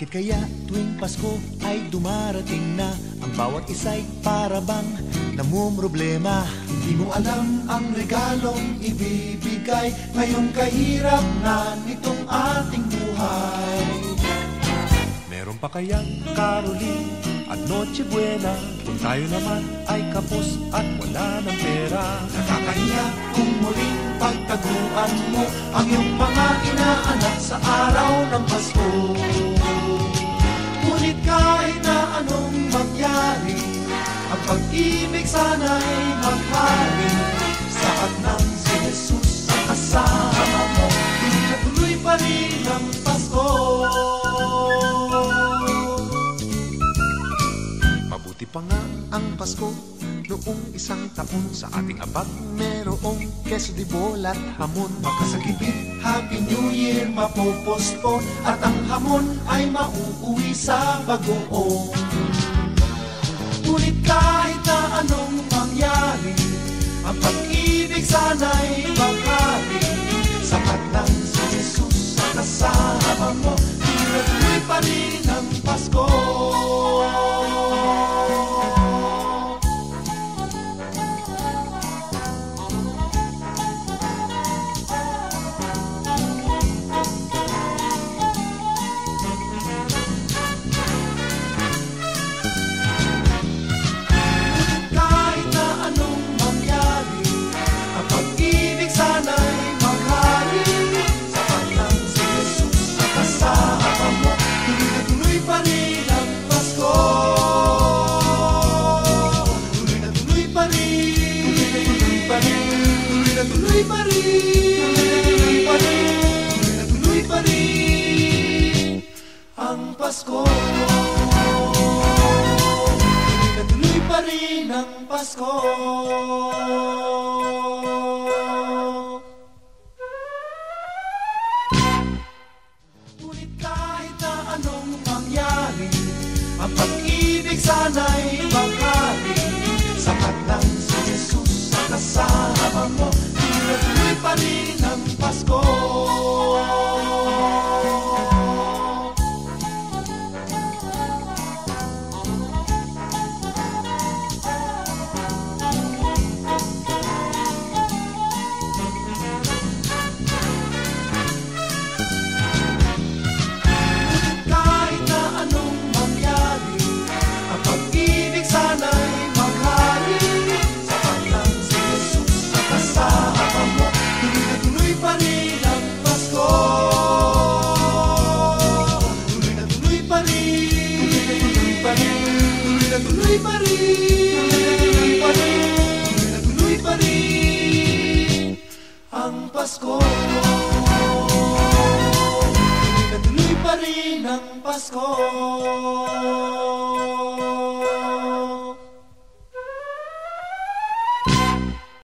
Bakit kaya tuwing Pasko ay dumarating na ang bawat isa'y parabang namumroblema? Di mo alam ang regalong ibibigay ngayong kahirap na nitong ating buhay. Meron pa kayang Caroling at Noche Buena kung tayo naman ay kapos at wala ng pera? Nakakahiya kung muling pagtaguan mo ang iyong mga inaanak sa araw ng Pasko. Ngunit kahit na anong mangyari, ang pag-ibig sana'y maghari. Sapat ng si Jesus ang kasama mo, tuloy pa rin ang Pasko. Mabuti pa nga ang Pasko noong isang taon. Sa ating abag merong keso di bola at hamon. Makasagipit, Happy New Year mapopospon, at ang hamon ay mauuwi sa bagoong. Ngunit kahit na anong mangyari, ang pag-ibig sana'y maghari. Sapat lang si Jesus sa kasama mo, tuloy pa rin ang Pasko. Tuloy pa rin ang Pasko. Tuloy pa rin ang Pasko. Ngunit kahit na anong mangyari, ang pag-ibig sana'y maghari. Sapat lang si Jesus sa kasama mo, tuloy pa rin ang Pasko. Kahit na anong mangyari, ang pag-ibig sana'y maghari. Sapat lang si Jesus sa kasama mo, tuloy pa rin ang Pasko. Tuloy pa rin ang Pasko. Tuloy pa rin ang Pasko.